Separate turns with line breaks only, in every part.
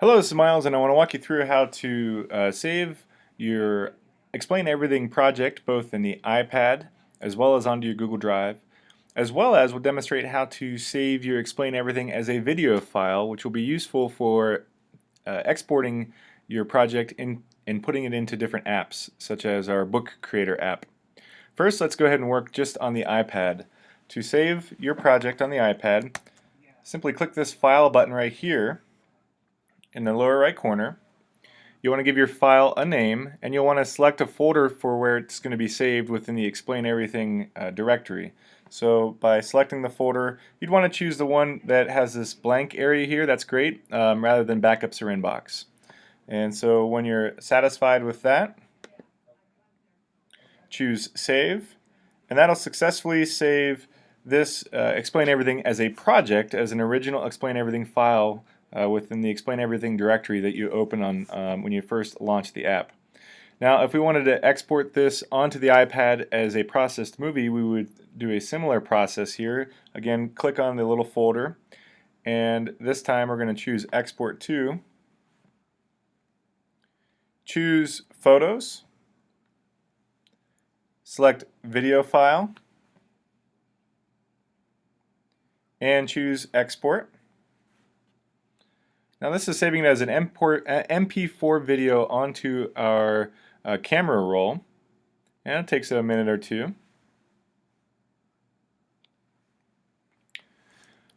Hello, this is Miles, and I want to walk you through how to save your Explain Everything project both in the iPad as well as onto your Google Drive, as well as we'll demonstrate how to save your Explain Everything as a video file, which will be useful for exporting your project and putting it into different apps, such as our Book Creator app. First, let's go ahead and work just on the iPad. To save your project on the iPad, simply click this File button right here in the lower right corner. You want to give your file a name, and you'll want to select a folder for where it's going to be saved within the Explain Everything directory. So by selecting the folder, you'd want to choose the one that has this blank area here. That's great, rather than backups or inbox. And so when you're satisfied with that, choose Save, and that'll successfully save this Explain Everything as a project, as an original Explain Everything file within the Explain Everything directory that you open on when you first launch the app. Now, if we wanted to export this onto the iPad as a processed movie, we would do a similar process here. Again, click on the little folder, and this time we're going to choose Export To. Choose Photos, select Video File, and choose Export. Now this is saving it as an MP4 video onto our camera roll, and it takes a minute or two.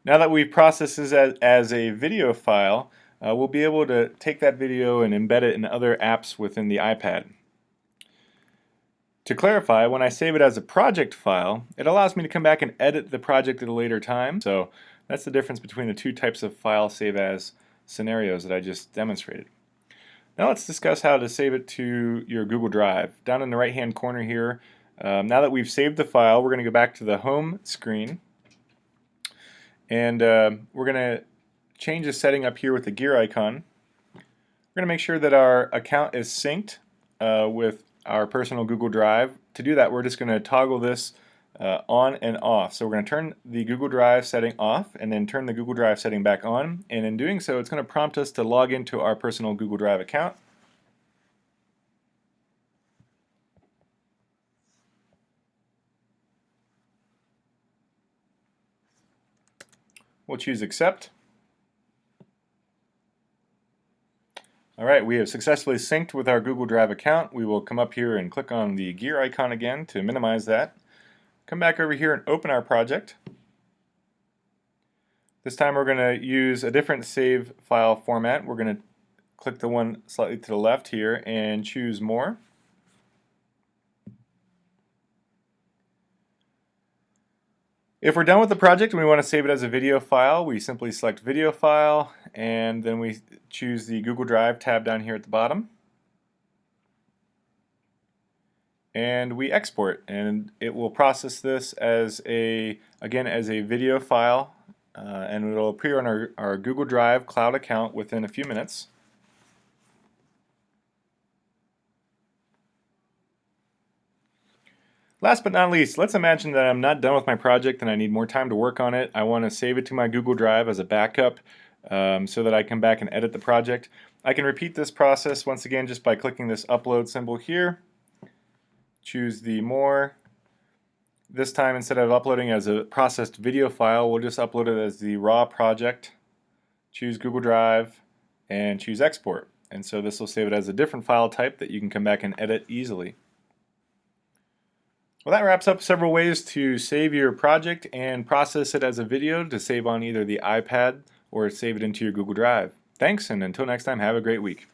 Now that we've processed this as a video file, we'll be able to take that video and embed it in other apps within the iPad. To clarify, when I save it as a project file, it allows me to come back and edit the project at a later time. So that's the difference between the two types of file save as scenarios that I just demonstrated. Now let's discuss how to save it to your Google Drive. Down in the right hand corner here, now that we've saved the file, we're going to go back to the home screen, and we're going to change the setting up here with the gear icon. We're going to make sure that our account is synced with our personal Google Drive. To do that, we're just going to toggle this on and off. So we're going to turn the Google Drive setting off and then turn the Google Drive setting back on, and in doing so it's going to prompt us to log into our personal Google Drive account. We'll choose Accept. Alright, we have successfully synced with our Google Drive account. We will come up here and click on the gear icon again to minimize that. Come back over here and open our project. This time we're going to use a different save file format. We're going to click the one slightly to the left here and choose More. If we're done with the project and we want to save it as a video file, we simply select Video File, and then we choose the Google Drive tab down here at the bottom. And we export, and it will process this as again as a video file, and it will appear on our Google Drive cloud account within a few minutes. Last but not least, let's imagine that I'm not done with my project and I need more time to work on it. I want to save it to my Google Drive as a backup so that I come back and edit the project. I can repeat this process once again just by clicking this upload symbol here. Choose the More. This time, instead of uploading as a processed video file, we'll just upload it as the raw project. Choose Google Drive and choose Export. And so this will save it as a different file type that you can come back and edit easily. Well, that wraps up several ways to save your project and process it as a video to save on either the iPad or save it into your Google Drive. Thanks, and until next time, have a great week.